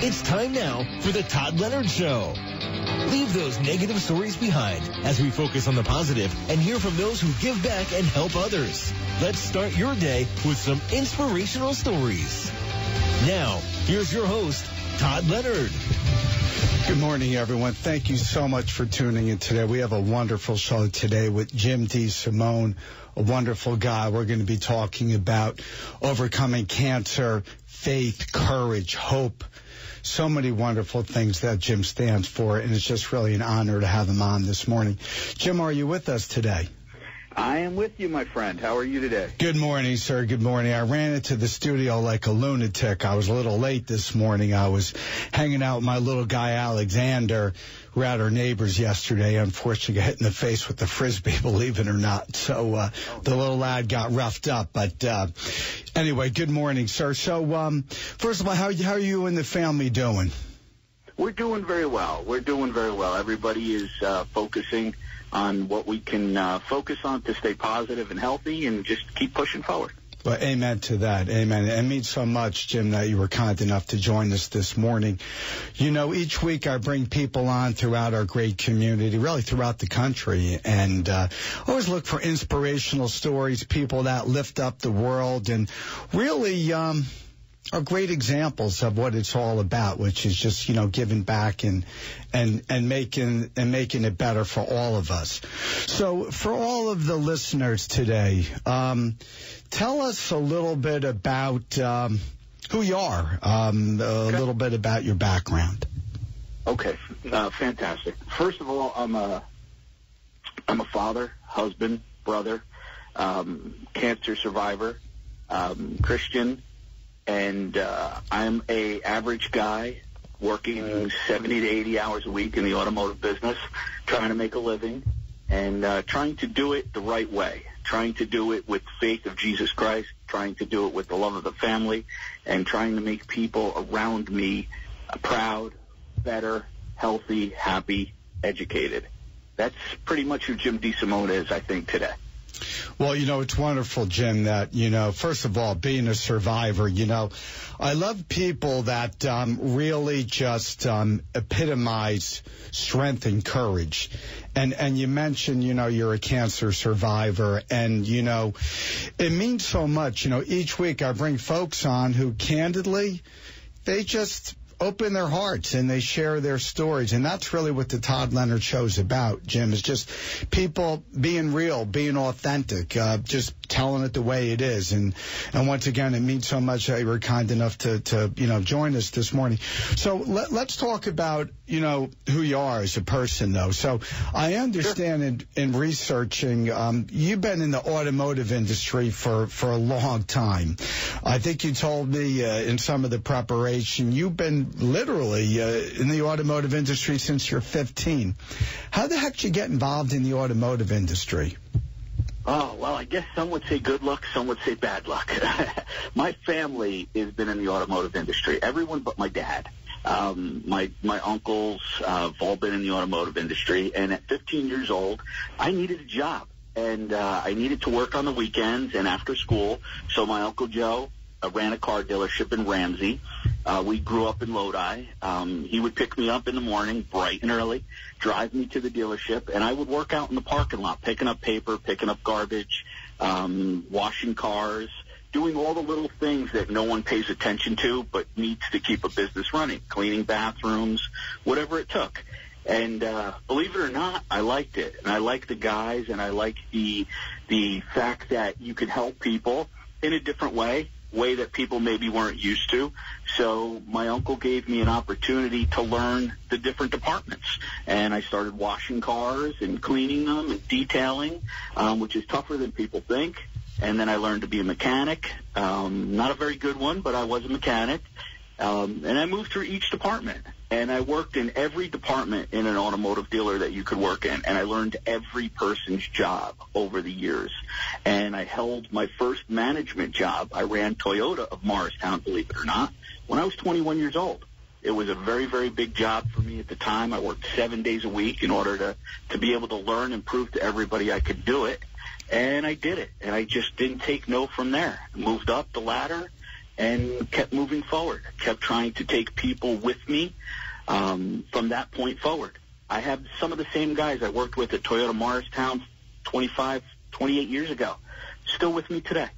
It's time now for the Todd Leonard Show. Leave those negative stories behind as we focus on the positive and hear from those who give back and help others. Let's start your day with some inspirational stories. Now, here's your host, Todd Leonard. Good morning, everyone. Thank you so much for tuning in today. We have a wonderful show today with Jim DeSimone, a wonderful guy. We're going to be talking about overcoming cancer, faith, courage, hope. So many wonderful things that Jim stands for, and it's just really an honor to have him on this morning. Jim, are you with us today? I am with you, my friend. How are you today? Good morning, sir. Good morning. I ran into the studio like a lunatic. I was a little late this morning. I was hanging out with my little guy, Alexander. We were at our neighbors yesterday. Unfortunately, got hit in the face with the Frisbee, believe it or not. So the little lad got roughed up. But anyway, good morning, sir. So first of all, how are you and the family doing? We're doing very well. Everybody is focusing on what we can focus on to stay positive and healthy and just keep pushing forward. Well, amen to that. Amen. It means so much, Jim, that you were kind enough to join us this morning. You know, each week I bring people on throughout our great community, really throughout the country, and always look for inspirational stories, people that lift up the world and really are great examples of what it's all about, which is just, giving back and making it better for all of us. So for all of the listeners today, tell us a little bit about who you are, a little bit about your background. Okay, fantastic. First of all, I'm a father, husband, brother, cancer survivor, Christian. And I'm a average guy working 70 to 80 hours a week in the automotive business, trying to make a living and trying to do it the right way, trying to do it with faith of Jesus Christ, trying to do it with the love of the family, and trying to make people around me proud, better, healthy, happy, educated. That's pretty much who Jim DeSimone is, I think, today. Well, it's wonderful, Jim, that, first of all, being a survivor, I love people that really just epitomize strength and courage. And you mentioned, you're a cancer survivor, and, it means so much. Each week I bring folks on who, candidly, they just open their hearts and they share their stories. And that's really what the Todd Leonard Show's about, Jim, is just people being real, being authentic, just telling it the way it is. And once again, it means so much that you were kind enough to join us this morning. So let's talk about, who you are as a person, though. So I understand in researching, you've been in the automotive industry for a long time. I think you told me in some of the preparation, you've been literally in the automotive industry since you're 15. How the heck did you get involved in the automotive industry? Oh, well, I guess some would say good luck, some would say bad luck. My family has been in the automotive industry, everyone but my dad. My uncles have all been in the automotive industry, and at 15 years old, I needed a job, and I needed to work on the weekends and after school, so my Uncle Joe ran a car dealership in Ramsey. We grew up in Lodi. He would pick me up in the morning, bright and early, drive me to the dealership, and I would work out in the parking lot, picking up paper, picking up garbage, washing cars, doing all the little things that no one pays attention to but needs to keep a business running, cleaning bathrooms, whatever it took. And believe it or not, I liked it. And I liked the guys, and I liked the fact that you could help people in a different way that people maybe weren't used to. So my uncle gave me an opportunity to learn the different departments. And I started washing cars and cleaning them and detailing, which is tougher than people think. And then I learned to be a mechanic. Not a very good one, but I was a mechanic. And I moved through each department. And I worked in every department in an automotive dealer that you could work in. And I learned every person's job over the years. And I held my first management job. I ran Toyota of Morristown, believe it or not, when I was 21 years old. It was a very, very big job for me at the time. I worked 7 days a week in order to be able to learn and prove to everybody I could do it. And I did it. And I just didn't take no from there. I moved up the ladder. and kept moving forward, kept trying to take people with me from that point forward. I have some of the same guys I worked with at Toyota Morristown 28 years ago, still with me today.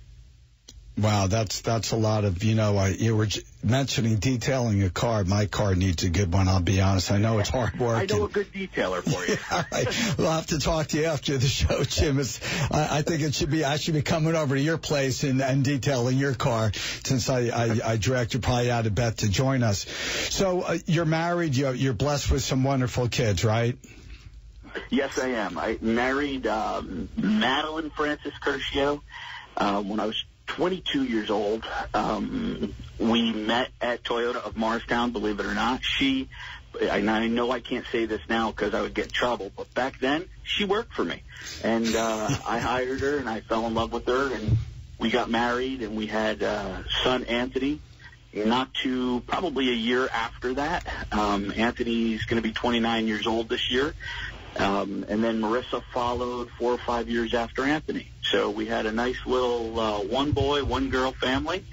Wow, that's a lot of, you were mentioning detailing a car. My car needs a good one, I'll be honest. I know it's hard work. I know a good detailer for you. All right. We'll have to talk to you after the show, Jim. I think I should be coming over to your place and detailing your car, since I dragged you probably out of bed to join us. So you're married, you're blessed with some wonderful kids, right? Yes, I am. I married Madeline Francis Curcio when I was 22 years old. We met at Toyota of Morristown, believe it or not. I know I can't say this now because I would get in trouble, but back then she worked for me. And I hired her, and I fell in love with her, and we got married, and we had son Anthony. Probably a year after that. Anthony's going to be 29 years old this year. And then Marissa followed 4 or 5 years after Anthony. So we had a nice little one boy, one girl family,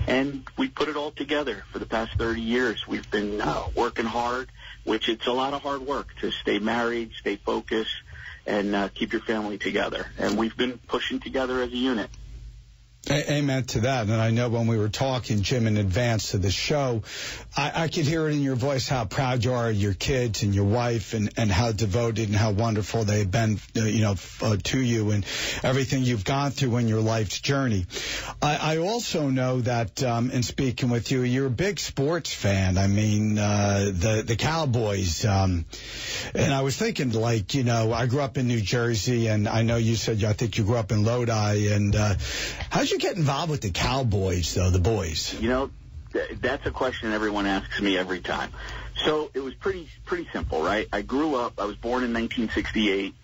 and we put it all together for the past 30 years. We've been working hard, which it's a lot of hard work to stay married, stay focused, and keep your family together. And we've been pushing together as a unit. Amen to that. And I know when we were talking, Jim, in advance to the show, I could hear it in your voice how proud you are of your kids and your wife, and how devoted and how wonderful they've been, to you and everything you've gone through in your life's journey. I also know that in speaking with you, you're a big sports fan. I mean, the Cowboys. And I was thinking, I grew up in New Jersey, and I know you said I think you grew up in Lodi. And how'd you get involved with the Cowboys, though, the boys? That's a question everyone asks me every time. So it was pretty simple, right? I was born in 1968,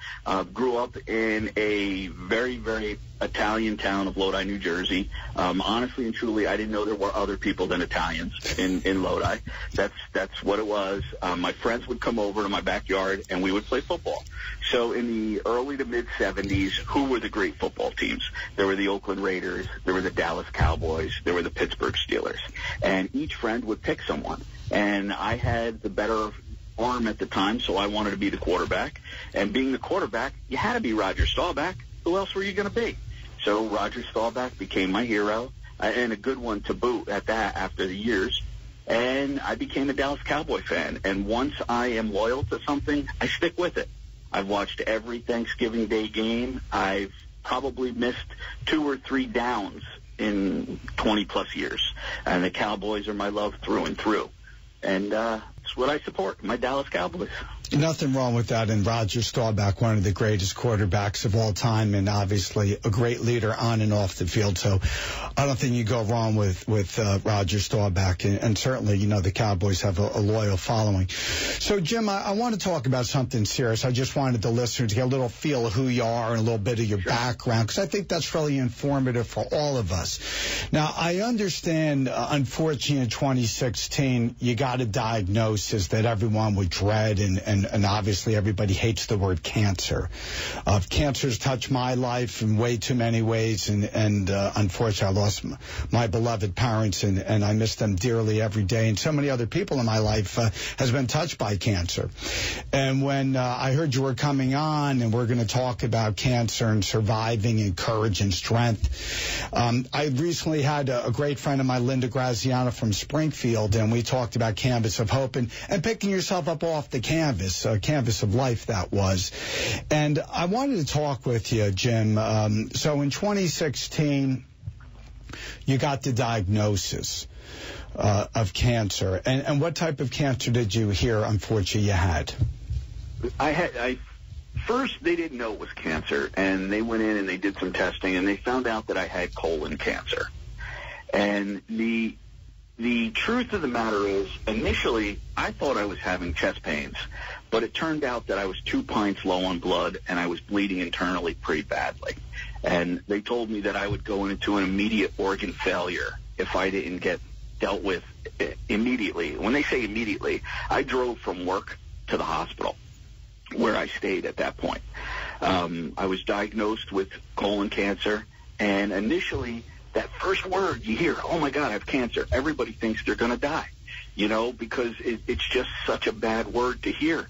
grew up in a very, very Italian town of Lodi, New Jersey. Honestly and truly, I didn't know there were other people than Italians in Lodi. That's what it was. My friends would come over to my backyard, and we would play football. So in the early to mid-'70s, who were the great football teams? There were the Oakland Raiders, there were the Dallas Cowboys, there were the Pittsburgh Steelers. And each friend would pick someone. And I had the better arm at the time, so I wanted to be the quarterback. And being the quarterback, you had to be Roger Staubach. Who else were you going to be? So Roger Staubach became my hero, and a good one to boot at that after the years. And I became a Dallas Cowboy fan. And once I am loyal to something, I stick with it. I've watched every Thanksgiving Day game. I've probably missed 2 or 3 downs in 20-plus years. And the Cowboys are my love through and through. And it's what I support, my Dallas Cowboys. Nothing wrong with that. And Roger Staubach, one of the greatest quarterbacks of all time, and obviously a great leader on and off the field. So I don't think you go wrong with Roger Staubach. And certainly, the Cowboys have a loyal following. So, Jim, I want to talk about something serious. I just wanted the listener to get a little feel of who you are and a little bit of your background, because I think that's really informative for all of us. Now, I understand, unfortunately, in 2016, you got a diagnosis that everyone would dread, and obviously everybody hates the word cancer. Cancer's touched my life in way too many ways, and unfortunately I lost my beloved parents, and I miss them dearly every day. And so many other people in my life has been touched by cancer. And when I heard you were coming on and we're going to talk about cancer and surviving and courage and strength, I recently had a great friend of mine, Linda Graziano from Springfield, and we talked about Canvas of Hope and picking yourself up off the canvas of life that was. And I wanted to talk with you, Jim. So in 2016, you got the diagnosis of cancer. And what type of cancer did you hear, unfortunately, you had? First, they didn't know it was cancer, and they went in and they did some testing, and they found out that I had colon cancer. And the truth of the matter is, initially, I thought I was having chest pains, but it turned out that I was 2 pints low on blood, and I was bleeding internally pretty badly. And they told me that I would go into an immediate organ failure if I didn't get dealt with immediately. When they say immediately, I drove from work to the hospital where I stayed at that point. I was diagnosed with colon cancer, and initially that first word you hear, oh, my God, I have cancer, everybody thinks they're going to die, you know, because it's just such a bad word to hear.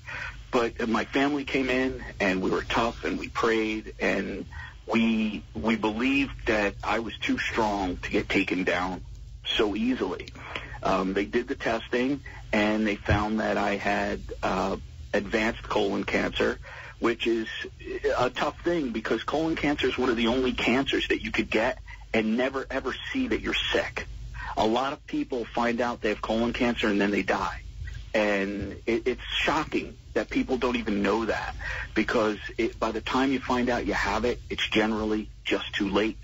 But my family came in, and we were tough, and we prayed, and we believed that I was too strong to get taken down so easily. They did the testing, and they found that I had advanced colon cancer, which is a tough thing because colon cancer is one of the only cancers that you could get and never, ever see that you're sick. A lot of people find out they have colon cancer and then they die. And it's shocking that people don't even know that because by the time you find out you have it, it's generally just too late.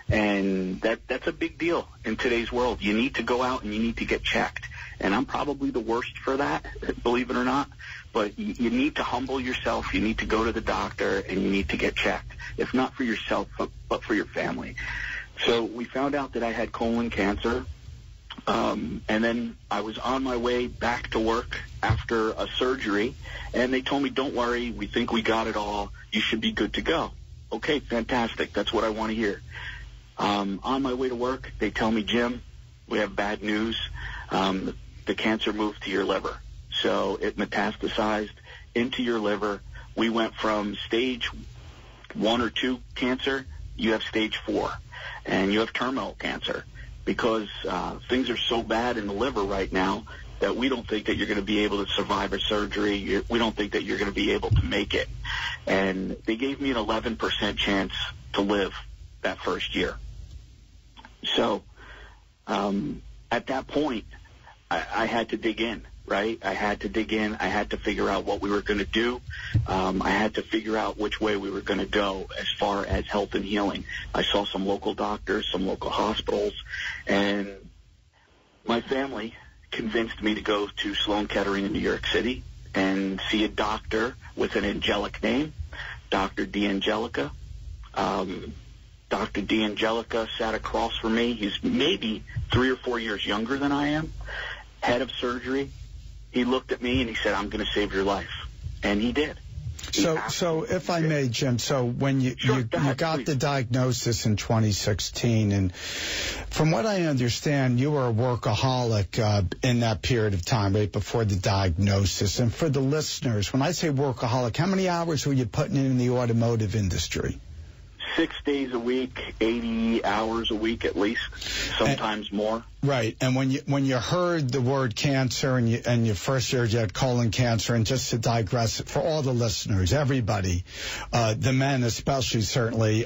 And that's a big deal in today's world. You need to go out and you need to get checked. And I'm probably the worst for that, believe it or not. But you need to humble yourself. You need to go to the doctor and you need to get checked. If not for yourself, but for your family. So we found out that I had colon cancer. And then I was on my way back to work after a surgery, and they told me, don't worry, we think we got it all. You should be good to go. Okay, fantastic. That's what I want to hear. On my way to work, they tell me, Jim, we have bad news. The cancer moved to your liver. So it metastasized into your liver. We went from stage 1 or 2 cancer, you have stage 4, and you have terminal cancer. Because things are so bad in the liver right now that we don't think that you're going to be able to survive a surgery. We don't think that you're going to be able to make it. And they gave me an 11% chance to live that first year. So at that point, I had to dig in, right? I had to dig in. I had to figure out what we were going to do. I had to figure out which way we were going to go as far as health and healing. I saw some local doctors, some local hospitals, and my family convinced me to go to Sloan Kettering in New York City and see a doctor with an angelic name, Dr. D'Angelica. Dr. D'Angelica sat across from me. He's maybe 3 or 4 years younger than I am, head of surgery. He looked at me and he said, I'm going to save your life. And he did. So if I may, Jim, so when you got the diagnosis in 2016, and from what I understand, you were a workaholic in that period of time, right before the diagnosis. And for the listeners, when I say workaholic, how many hours were you putting in the automotive industry? 6 days a week, 80 hours a week at least, sometimes more. Right, and when you heard the word cancer and you first heard you had colon cancer, and just to digress, for all the listeners, everybody, the men especially certainly,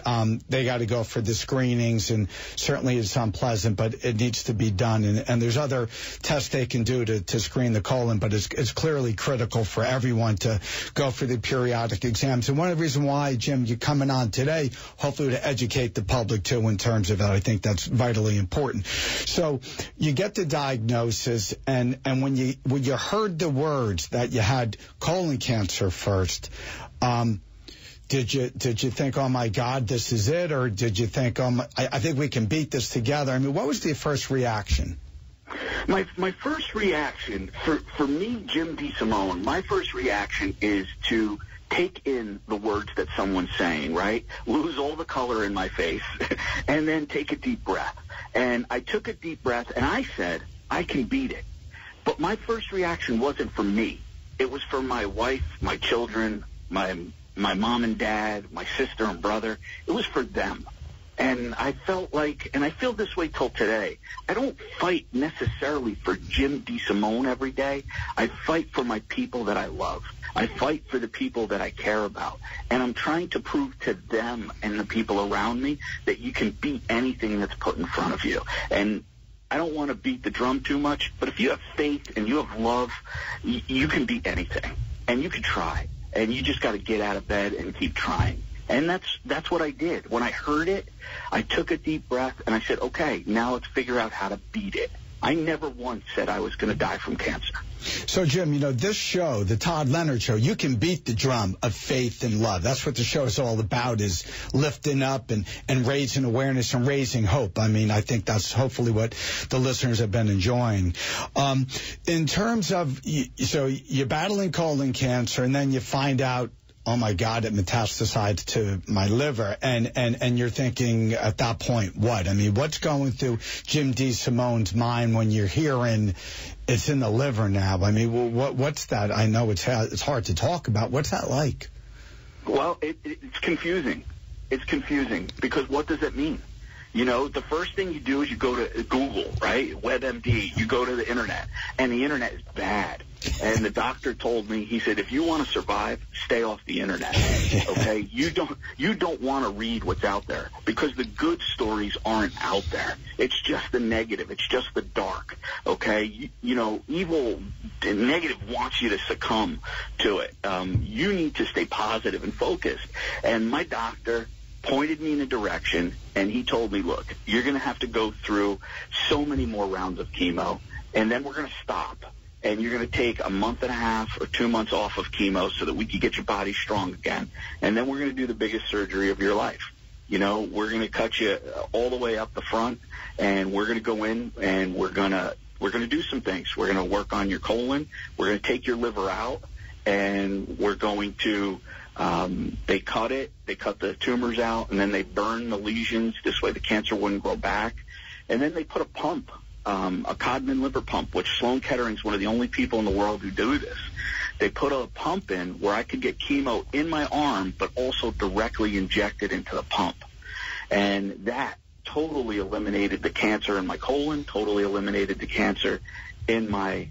they got to go for the screenings, and certainly it's unpleasant, but it needs to be done, and there's other tests they can do to screen the colon, but it's clearly critical for everyone to go for the periodic exams. And one of the reasons why, Jim, you're coming on today, hopefully to educate the public too in terms of that, I think that's vitally important. So you get the diagnosis, and when you heard the words that you had colon cancer first, did you think, oh my God, this is it, or did you think, I think we can beat this together? I mean, what was the first reaction? My first reaction for me, Jim DeSimone, my first reaction is to take in the words that someone's saying, right? Lose all the color in my face, and then take a deep breath. And I took a deep breath, and I said, I can beat it. But my first reaction wasn't for me. It was for my wife, my children, my mom and dad, my sister and brother. It was for them. And I felt like, and I feel this way till today, I don't fight necessarily for Jim DeSimone every day. I fight for my people that I love. I fight for the people that I care about. And I'm trying to prove to them and the people around me that you can beat anything that's put in front of you. And I don't want to beat the drum too much, but if you have faith and you have love, you can beat anything. And you can try. And you just got to get out of bed and keep trying. And that's what I did. When I heard it, I took a deep breath and I said, okay, now let's figure out how to beat it. I never once said I was going to die from cancer. So, Jim, this show, the Todd Leonard Show, you can beat the drum of faith and love. That's what the show is all about, is lifting up and raising awareness and raising hope. I mean, I think that's hopefully what the listeners have been enjoying. In terms of, so you're battling colon cancer, and then you find out oh my God, it metastasized to my liver. And you're thinking at that point, what? I mean, what's going through Jim DeSimone's mind when you're hearing it's in the liver now? I mean, what's that? I know it's hard to talk about. What's that like? Well, it's confusing. It's confusing because what does it mean? You know, the first thing you do is you go to Google, right? WebMD. You go to the internet, and the internet is bad. And the doctor told me, he said, if you want to survive, stay off the internet. Okay? You don't want to read what's out there because the good stories aren't out there. It's just the negative. It's just the dark. Okay? You know, evil and negative wants you to succumb to it. You need to stay positive and focused. And my doctor pointed me in a direction, and he told me, look, you're going to have to go through so many more rounds of chemo, and then we're going to stop, and you're going to take a month and a half or 2 months off of chemo so that we can get your body strong again, and then we're going to do the biggest surgery of your life. You know, we're going to cut you all the way up the front, and we're going to go in, and we're going to do some things. We're going to work on your colon. We're going to take your liver out, and we're going to they cut the tumors out, and then they burn the lesions. This way the cancer wouldn't grow back. And then they put a pump, a Codman liver pump, which Sloan Kettering's one of the only people in the world who do this. They put a pump in where I could get chemo in my arm, but also directly injected into the pump. And that totally eliminated the cancer in my colon, totally eliminated the cancer in my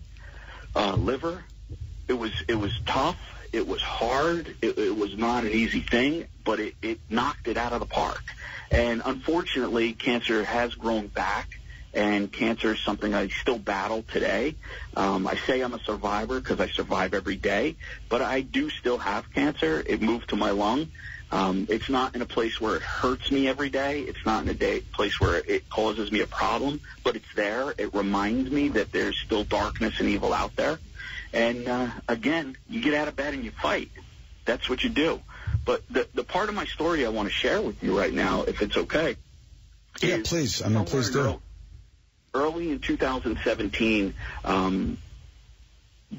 liver. It was tough. It was hard. It was not an easy thing, but it knocked it out of the park. And unfortunately, cancer has grown back, and cancer is something I still battle today. I say I'm a survivor because I survive every day, but I do still have cancer. It moved to my lung. It's not in a place where it hurts me every day. It's not in a place where it causes me a problem, but it's there. It reminds me that there's still darkness and evil out there. And, again, you get out of bed and you fight. That's what you do. But the part of my story I want to share with you right now, if it's okay. Yeah, please. I mean, please do. Early in 2017,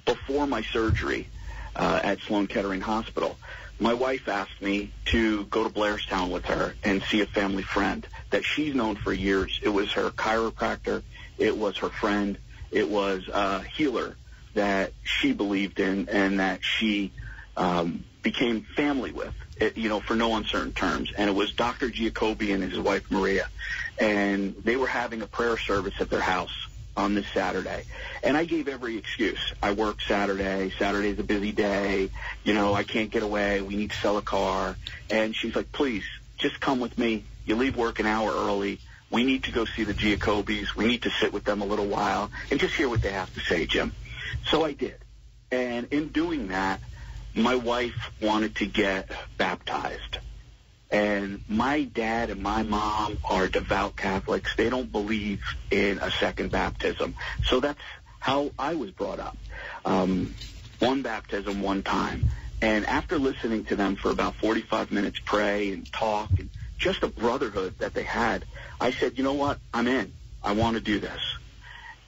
before my surgery at Sloan Kettering Hospital, my wife asked me to go to Blairstown with her and see a family friend that she's known for years. It was her chiropractor. It was her friend. It was a healer that she believed in and that she became family with, for no uncertain terms. And it was Dr. Giacobbe and his wife, Maria. And they were having a prayer service at their house on this Saturday. And I gave every excuse. I work Saturday. Saturday's a busy day. I can't get away. We need to sell a car. And she's like, please, just come with me. You leave work an hour early. We need to go see the Giacobbes. We need to sit with them a little while and just hear what they have to say, Jim. So I did. And in doing that, my wife wanted to get baptized. And my dad and my mom are devout Catholics. They don't believe in a second baptism. So that's how I was brought up. One baptism, one time. And after listening to them for about 45 minutes pray and talk and just a brotherhood that they had, I said, you know what? I'm in. I want to do this.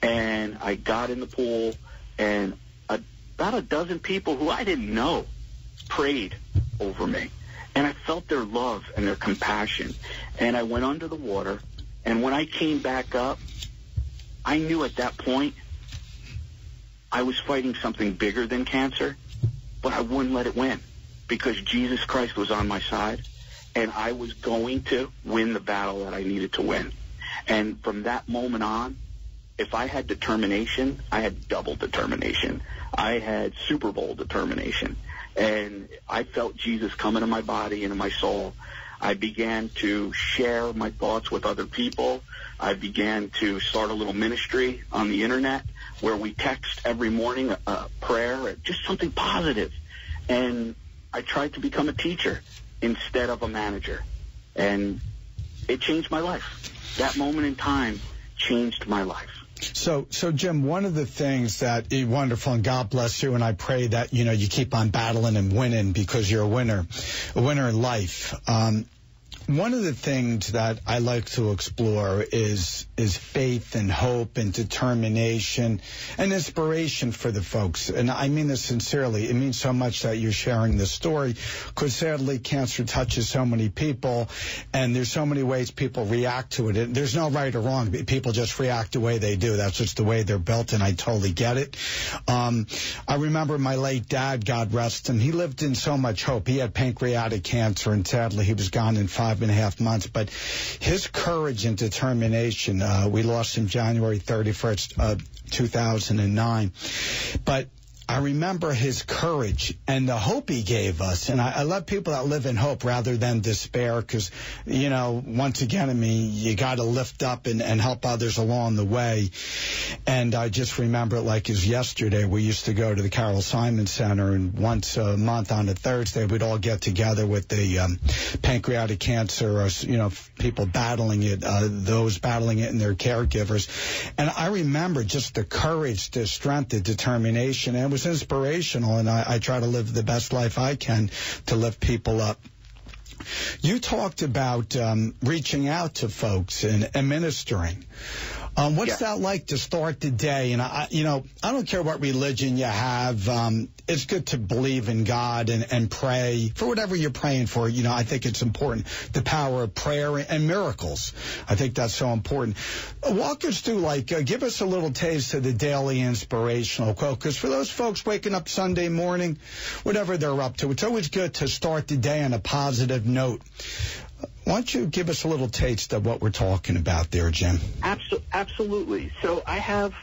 And I got in the pool, and about a dozen people who I didn't know prayed over me. And I felt their love and their compassion. And I went under the water, and when I came back up, I knew at that point I was fighting something bigger than cancer, but I wouldn't let it win because Jesus Christ was on my side, and I was going to win the battle that I needed to win. And from that moment on, if I had determination, I had double determination. I had Super Bowl determination. And I felt Jesus come into my body and in my soul. I began to share my thoughts with other people. I began to start a little ministry on the internet where we text every morning a prayer, just something positive. And I tried to become a teacher instead of a manager. And it changed my life. That moment in time changed my life. So Jim, one of the things that is wonderful, and God bless you, and I pray that, you keep on battling and winning because you're a winner in life. one of the things that I like to explore is faith and hope and determination and inspiration for the folks. And I mean this sincerely. It means so much that you're sharing this story, because sadly cancer touches so many people, and there's so many ways people react to it. There's no right or wrong. People just react the way they do. That's just the way they're built, and I totally get it. I remember my late dad, God rest him. He lived in so much hope. He had pancreatic cancer, and sadly he was gone in 5.5 months. But his courage and determination, we lost him January 31st, 2009. But I remember his courage and the hope he gave us. And I love people that live in hope rather than despair, because, you know, once again, I mean, you got to lift up and help others along the way. And I just remember it like it was yesterday. We used to go to the Carol Simon Center, and once a month on a Thursday, we'd all get together with the pancreatic cancer, you know, people battling it, those battling it and their caregivers. And I remember just the courage, the strength, the determination, and it was inspirational, and I try to live the best life I can to lift people up. You talked about reaching out to folks and ministering. What's that like to start the day? And I don't care what religion you have. It's good to believe in God and pray for whatever you're praying for. You know, I think it's important, the power of prayer and miracles. I think that's so important. Walk us through, give us a little taste of the daily inspirational quote, because for those folks waking up Sunday morning, whatever they're up to, it's always good to start the day on a positive note. Why don't you give us a little taste of what we're talking about there, Jim? Absolutely. So I have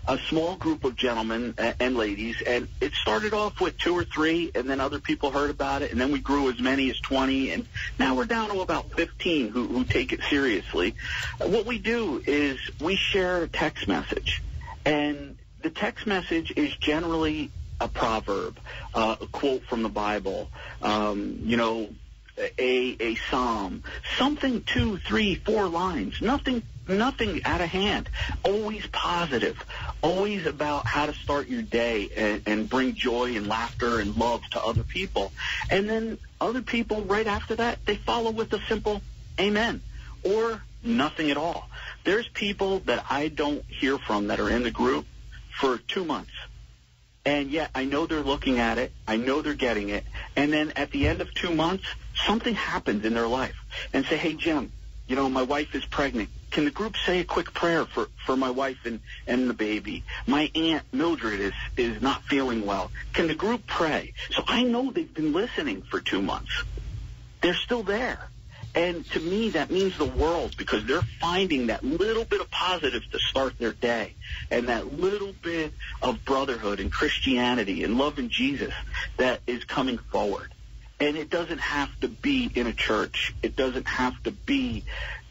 a small group of gentlemen and ladies, and it started off with 2 or 3, and then other people heard about it, and then we grew as many as 20, and now we're down to about 15 who take it seriously. What we do is we share a text message, and the text message is generally a proverb, a quote from the Bible, a psalm, something 2, 3, 4 lines, nothing out of hand, always positive, always about how to start your day and bring joy and laughter and love to other people. And then other people right after that, they follow with a simple amen or nothing at all. There's people that I don't hear from that are in the group for 2 months. And yet I know they're looking at it. I know they're getting it. And then at the end of 2 months, something happens in their life and say, hey, Jim, you know, my wife is pregnant. Can the group say a quick prayer for my wife and the baby? My Aunt Mildred is not feeling well. Can the group pray? So I know they've been listening for 2 months. They're still there. And to me, that means the world, because they're finding that little bit of positive to start their day, and that little bit of brotherhood and Christianity and love in Jesus that is coming forward. And it doesn't have to be in a church. It doesn't have to be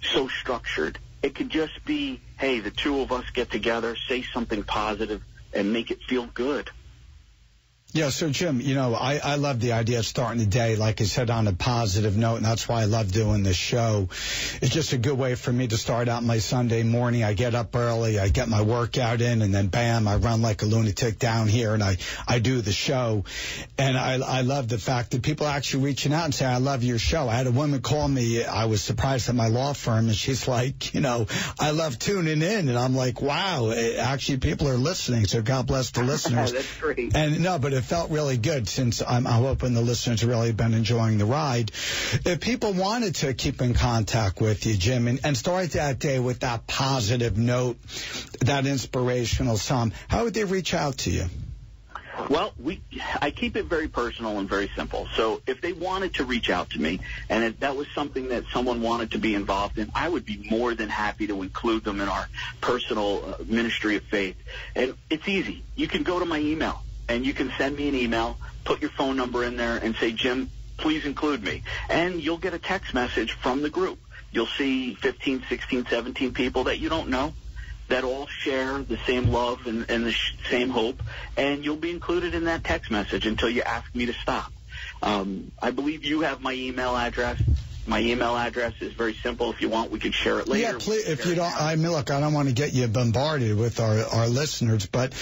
so structured. It could just be, hey, the two of us get together, say something positive, and make it feel good. Yeah, so, Jim, you know, I love the idea of starting the day, like I said, on a positive note, and that's why I love doing this show. It's just a good way for me to start out my Sunday morning. I get up early, I get my workout in, and then, bam, I run like a lunatic down here, and I do the show. And I love the fact that people are actually reaching out and saying, I love your show. I had a woman call me. I was surprised at my law firm, and she's like, you know, I love tuning in. And I'm like, wow, actually people are listening, so God bless the listeners. That's great. And no, but it felt really good, since I'm hoping the listeners have really been enjoying the ride. If people wanted to keep in contact with you, Jim, and start that day with that positive note, that inspirational psalm, how would they reach out to you? Well, I keep it very personal and very simple. So if they wanted to reach out to me, and if that was something that someone wanted to be involved in, I would be more than happy to include them in our personal ministry of faith. And it's easy. You can go to my email, and you can send me an email, put your phone number in there, and say, Jim, please include me. And you'll get a text message from the group. You'll see 15, 16, 17 people that you don't know that all share the same love and the same hope, and you'll be included in that text message until you ask me to stop. I believe you have my email address. My email address is very simple. If you want, we can share it later. Yeah, please. If you don't, I mean, look, I don't want to get you bombarded with our listeners, but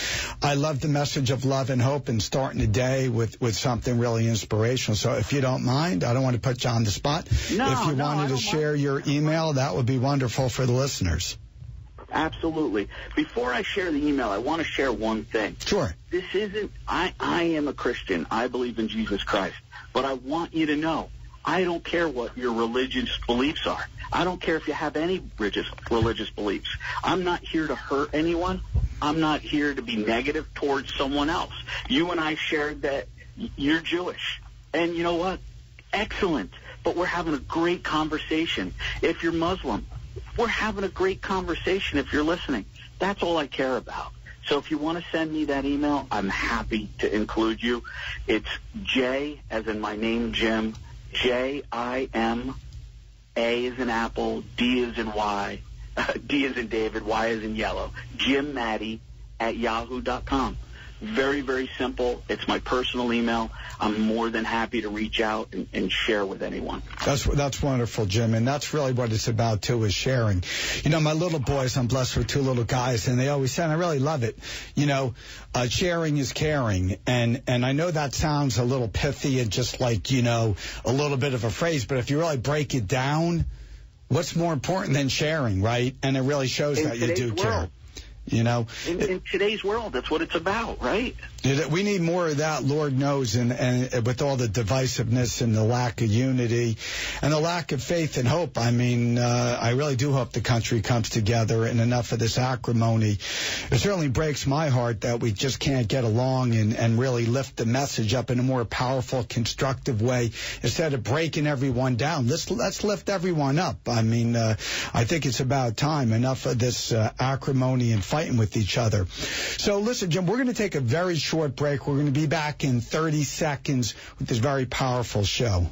I love the message of love and hope and starting the day with something really inspirational. So if you don't mind, I don't want to put you on the spot. No, if you wanted to share your email, that would be wonderful for the listeners. Absolutely. Before I share the email, I want to share one thing. Sure. This isn't, I am a Christian. I believe in Jesus Christ. But I want you to know, I don't care what your religious beliefs are. I don't care if you have any religious beliefs. I'm not here to hurt anyone. I'm not here to be negative towards someone else. You and I shared that you're Jewish. And you know what? Excellent. But we're having a great conversation. If you're Muslim, we're having a great conversation if you're listening. That's all I care about. So if you want to send me that email, I'm happy to include you. It's J, as in my name, Jim, Jim, A as in apple, D as in Y, D as in David, Y as in yellow, Jim Maddie at yahoo.com. Very, very simple. It's my personal email. I'm more than happy to reach out and share with anyone. That's wonderful, Jim, and that's really what it's about, too, is sharing. You know, my little boys, I'm blessed with 2 little guys, and they always say, and I really love it, you know, sharing is caring, and I know that sounds a little pithy and just like, you know, a little bit of a phrase, but if you really break it down, what's more important than sharing, right? And it really shows that you do care. You know, in today's world, that's what it's about, right? We need more of that, Lord knows, and with all the divisiveness and the lack of unity and the lack of faith and hope. I mean, I really do hope the country comes together, and enough of this acrimony. It certainly breaks my heart that we just can't get along and really lift the message up in a more powerful, constructive way instead of breaking everyone down. Let's lift everyone up. I mean, I think it's about time. Enough of this acrimony and fighting with each other. So listen, Jim, we're going to take a very short break. We're going to be back in 30 seconds with this very powerful show.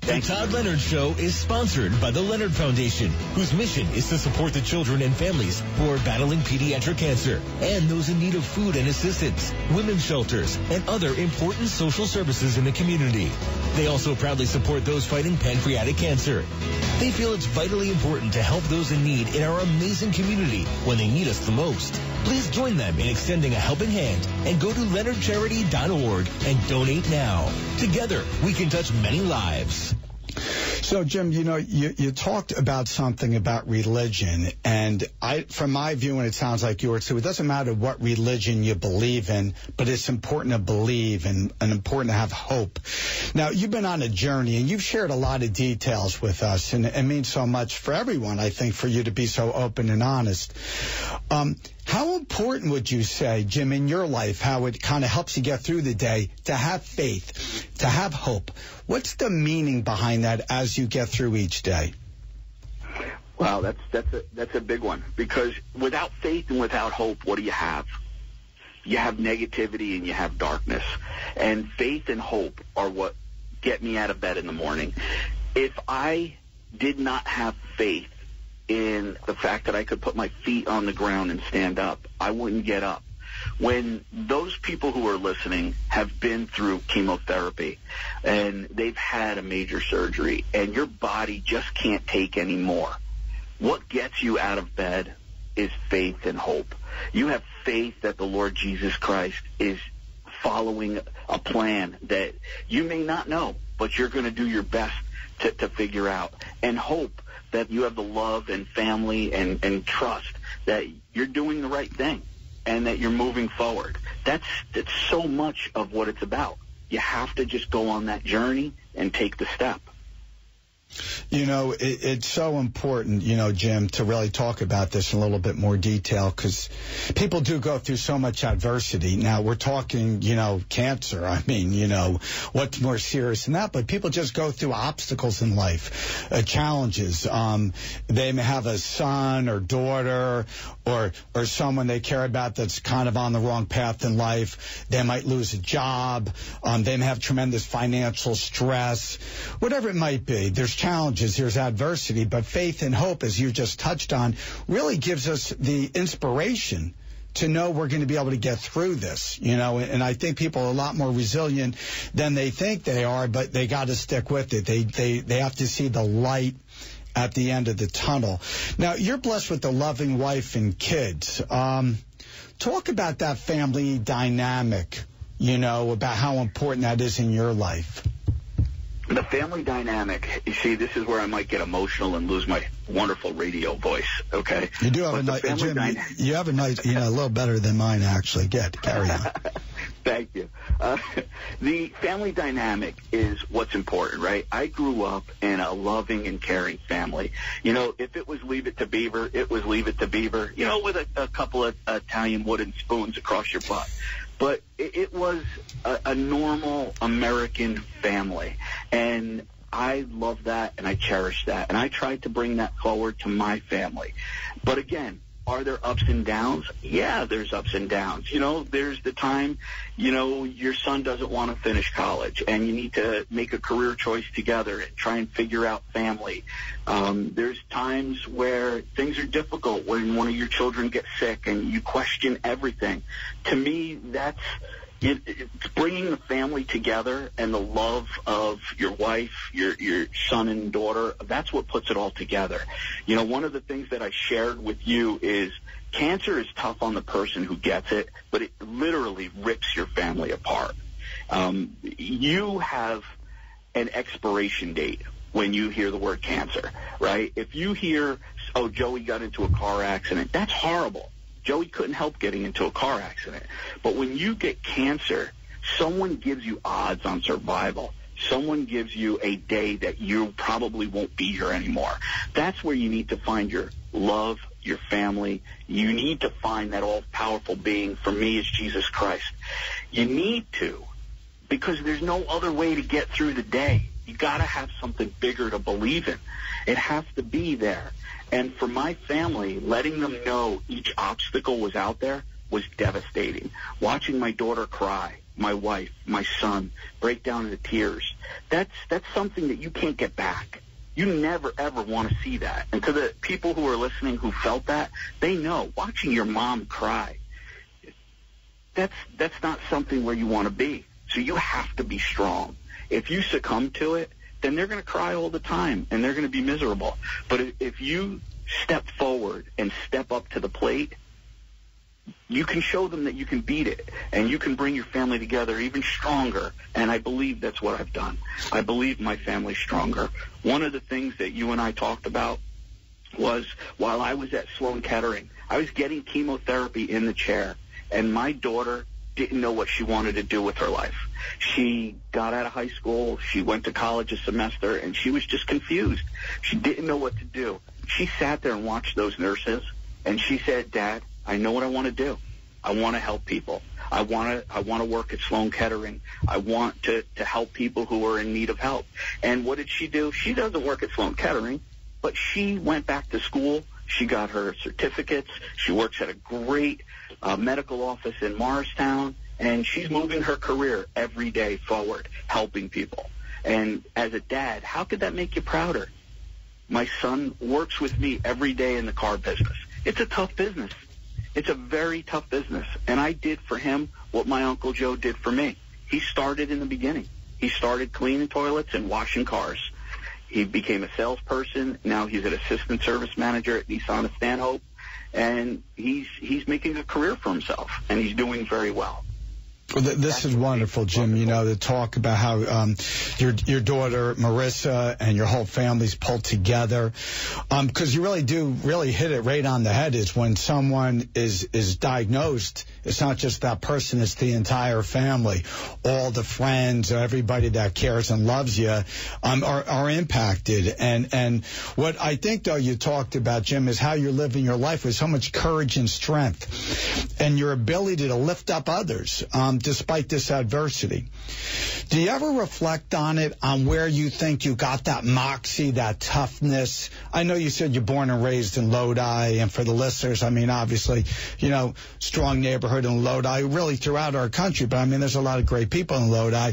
The Todd Leonard Show is sponsored by the Leonard Foundation, whose mission is to support the children and families who are battling pediatric cancer and those in need of food and assistance, women's shelters, and other important social services in the community. They also proudly support those fighting pancreatic cancer. They feel it's vitally important to help those in need in our amazing community when they need us the most. Please join them in extending a helping hand and go to leonardcharity.org and donate now. Together, we can touch many lives. So, Jim, you know, you talked about something about religion, and from my view, and it sounds like yours too, it doesn't matter what religion you believe in, but it's important to believe and important to have hope. Now, you've been on a journey, and you've shared a lot of details with us, and it means so much for everyone, I think, for you to be so open and honest. How important would you say, Jim, in your life, how it kind of helps you get through the day, to have faith, to have hope? What's the meaning behind that as you get through each day? Wow, that's a big one, because without faith and without hope, what do you have? You have negativity and you have darkness. And faith and hope are what get me out of bed in the morning. If I did not have faith in the fact that I could put my feet on the ground and stand up, I wouldn't get up. When those people who are listening have been through chemotherapy and they've had a major surgery and your body just can't take any more, what gets you out of bed is faith and hope. You have faith that the Lord Jesus Christ is following a plan that you may not know, but you're going to do your best to figure out, and hope that you have the love and family and trust that you're doing the right thing and that you're moving forward. That's so much of what it's about. You have to just go on that journey and take the step. You know, it's so important, you know, Jim, to really talk about this in a little bit more detail, because people do go through so much adversity. Now, we're talking, you know, cancer. I mean, you know, what's more serious than that? But people just go through obstacles in life, challenges. They may have a son or daughter or someone they care about that's kind of on the wrong path in life. They might lose a job. They may have tremendous financial stress, whatever it might be. There's challenges, there's adversity, but faith and hope, as you just touched on, really gives us the inspiration to know we're going to be able to get through this, you know, and I think people are a lot more resilient than they think they are, but they got to stick with it. They have to see the light at the end of the tunnel. Now, you're blessed with a loving wife and kids. Talk about that family dynamic, you know, about how important that is in your life. The family dynamic, you see, this is where I might get emotional and lose my wonderful radio voice, okay? You do have a nice, Jim, you have a nice, you know, a little better than mine, actually. Carry on. Thank you. The family dynamic is what's important, right? I grew up in a loving and caring family. You know, if it was Leave It to Beaver, it was Leave It to Beaver, you know, with a couple of Italian wooden spoons across your butt. But it was a normal American family, and I love that, and I cherish that, and I tried to bring that forward to my family. But again, are there ups and downs? Yeah, there's ups and downs. You know, there's the time, you know, your son doesn't want to finish college, and you need to make a career choice together and try and figure out family. There's times where things are difficult when one of your children gets sick and you question everything. To me, that's it's bringing the family together, and the love of your wife, your son and daughter. That's what puts it all together. You know, one of the things that I shared with you is cancer is tough on the person who gets it, but it literally rips your family apart. You have an expiration date when you hear the word cancer, right? If you hear, oh, Joey got into a car accident, that's horrible. Joey couldn't help getting into a car accident. But when you get cancer, someone gives you odds on survival. Someone gives you a day that you probably won't be here anymore. That's where you need to find your love, your family. You need to find that all-powerful being. For me, it's Jesus Christ. You need to, because there's no other way to get through the day. You got to have something bigger to believe in. It has to be there. And for my family, letting them know each obstacle was out there was devastating. Watching my daughter cry, my wife, my son, break down into tears, that's something that you can't get back. You never, ever want to see that. And to the people who are listening who felt that, they know watching your mom cry, that's not something where you want to be. So you have to be strong. If you succumb to it, then they're going to cry all the time, and they're going to be miserable. But if you step forward and step up to the plate, you can show them that you can beat it, and you can bring your family together even stronger. And I believe that's what I've done. I believe my family's stronger. One of the things that you and I talked about was while I was at Sloan Kettering, I was getting chemotherapy in the chair, and my daughter didn't know what she wanted to do with her life. She got out of high school, she went to college a semester, and she was just confused. She didn't know what to do. She sat there and watched those nurses, and she said, Dad, I know what I want to do. I want to help people. I want to work at Sloan Kettering. I want to help people who are in need of help. And what did she do? She doesn't work at Sloan Kettering, but she went back to school. She got her certificates. She works at a great medical office in Morristown, and she's moving her career every day forward, helping people. And as a dad, how could that make you prouder? My son works with me every day in the car business. It's a tough business. It's a very tough business. And I did for him what my Uncle Joe did for me. He started in the beginning. He started cleaning toilets and washing cars. He became a salesperson. Now he's an assistant service manager at Nissan of Stanhope. And he's making a career for himself, and he's doing very well. Well, this is wonderful, Jim, you know, to talk about how your daughter, Marissa, and your whole family's pulled together. Because you really do hit it right on the head is when someone is diagnosed, it's not just that person, it's the entire family. All the friends, everybody that cares and loves you are impacted. And what I think, though, you talked about, Jim, is how you're living your life with so much courage and strength and your ability to lift up others. Despite this adversity. Do you ever reflect on it, on where you think you got that moxie, that toughness? I know you said you're born and raised in Lodi, and for the listeners, I mean, obviously, you know, strong neighborhood in Lodi, really throughout our country, but I mean, there's a lot of great people in Lodi.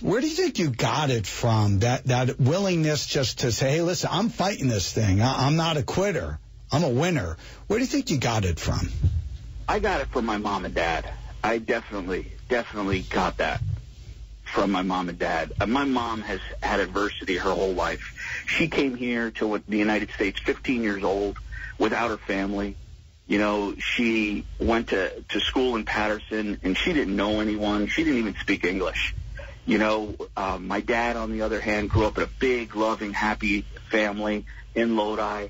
Where do you think you got it from, that willingness just to say, hey, listen, I'm fighting this thing. I'm not a quitter. I'm a winner. Where do you think you got it from? I got it from my mom and dad. I definitely got that from my mom and dad. My mom has had adversity her whole life. She came here to the United States 15 years old without her family. You know, she went to school in Patterson, and she didn't know anyone. She didn't even speak English. You know, my dad, on the other hand, grew up in a big, loving, happy family in Lodi.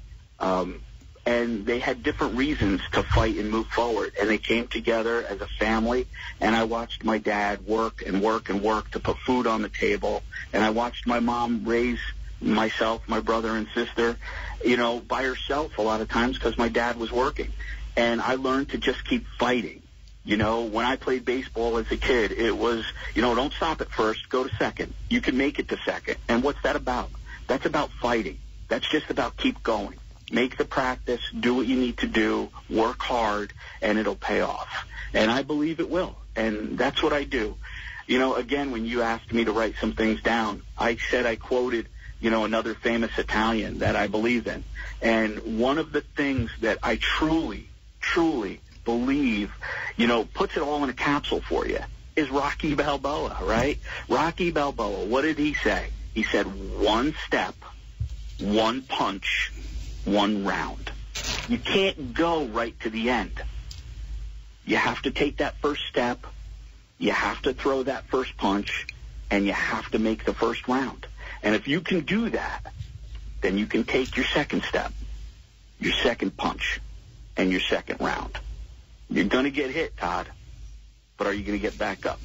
And they had different reasons to fight and move forward. And they came together as a family. And I watched my dad work and work and work to put food on the table. And I watched my mom raise myself, my brother and sister, you know, by herself a lot of times because my dad was working. And I learned to just keep fighting. You know, when I played baseball as a kid, it was, you know, don't stop at first, go to second. You can make it to second. And what's that about? That's about fighting. That's just about keep going. Make the practice, do what you need to do, work hard, and it'll pay off. And I believe it will. And that's what I do. You know, again, when you asked me to write some things down, I said I quoted, you know, another famous Italian that I believe in. And one of the things that I truly believe, you know, puts it all in a capsule for you is Rocky Balboa, right? Rocky Balboa, what did he say? He said, one step, one punch, one round. You can't go right to the end. You have to take that first step, you have to throw that first punch, and you have to make the first round. And if you can do that, then you can take your second step, your second punch, and your second round. You're going to get hit, Todd, but are you going to get back up?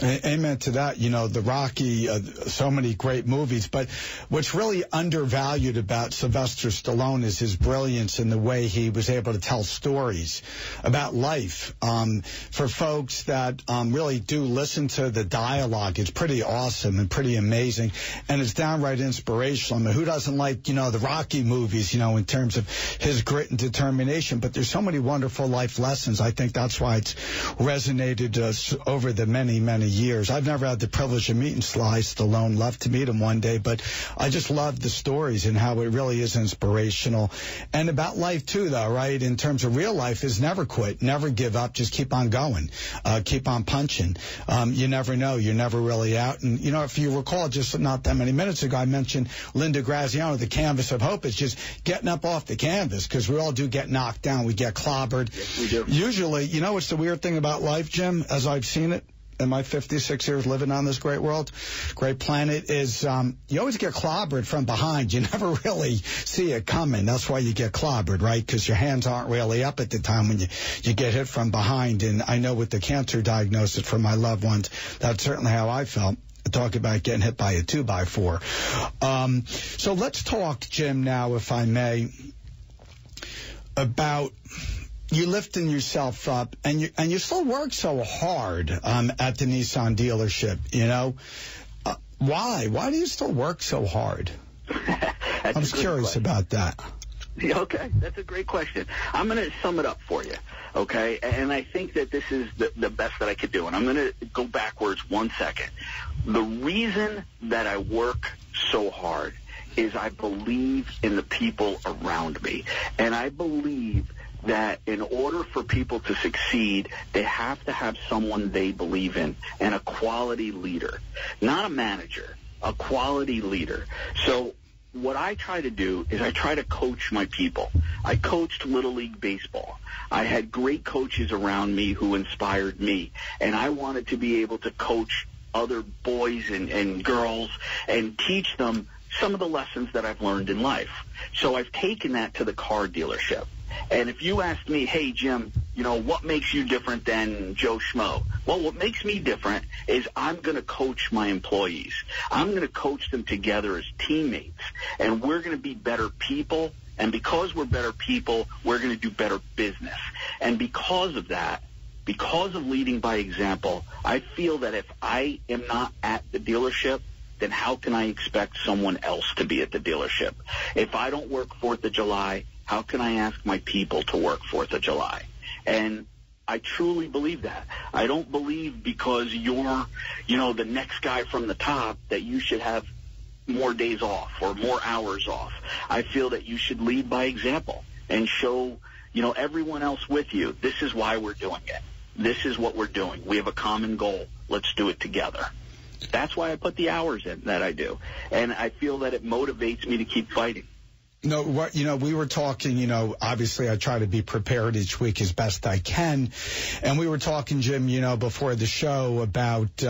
Amen to that. You know, the Rocky, so many great movies. But what's really undervalued about Sylvester Stallone is his brilliance in the way he was able to tell stories about life. For folks that really do listen to the dialogue, it's pretty awesome and pretty amazing. And it's downright inspirational. I mean, who doesn't like, you know, the Rocky movies, you know, in terms of his grit and determination? But there's so many wonderful life lessons. I think that's why it's resonated over the many years. I've never had the privilege of meeting Sly Stallone. Love to meet him one day, but I just love the stories and how it really is inspirational. And about life too, though, right? In terms of real life, is never quit, never give up, just keep on going, keep on punching. You never know. You're never really out. And, you know, if you recall, just not that many minutes ago, I mentioned Linda Graziano, the canvas of hope. It's just getting up off the canvas, because we all do get knocked down. We get clobbered. Yes, we do. Usually, you know what's the weird thing about life, Jim, as I've seen it in my 56 years living on this great world, great planet, is you always get clobbered from behind. You never really see it coming. That's why you get clobbered, right? Because your hands aren't really up at the time when you get hit from behind. And I know with the cancer diagnosis for my loved ones, that's certainly how I felt. Talk about getting hit by a 2x4. So let's talk, Jim, now, if I may, about you lifting yourself up, and you still work so hard at the Nissan dealership, you know. Why? Why do you still work so hard? I was curious about that. Okay, that's a great question. I'm going to sum it up for you, okay? And I think that this is the best that I could do. And I'm going to go backwards 1 second. The reason that I work so hard is I believe in the people around me. And I believe that in order for people to succeed, they have to have someone they believe in, and a quality leader. Not a manager, a quality leader. So what I try to do is I try to coach my people. I coached Little League Baseball. I had great coaches around me who inspired me, and I wanted to be able to coach other boys and girls and teach them some of the lessons that I've learned in life. So I've taken that to the car dealership. And if you ask me, hey, Jim, you know, what makes you different than Joe Schmo? Well, what makes me different is I'm going to coach my employees. I'm going to coach them together as teammates, and we're going to be better people. And because we're better people, we're going to do better business. And because of that, because of leading by example, I feel that if I am not at the dealership, then how can I expect someone else to be at the dealership? If I don't work 4th of July, how can I ask my people to work 4th of July? And I truly believe that. I don't believe because you're, you know, the next guy from the top that you should have more days off or more hours off. I feel that you should lead by example. and show, everyone else with you, this is why we're doing it. This is what we're doing. We have a common goal. Let's do it together. That's why I put the hours in that I do. And I feel that it motivates me to keep fighting. No, we were talking, obviously I try to be prepared each week as best I can. And we were talking, Jim, before the show about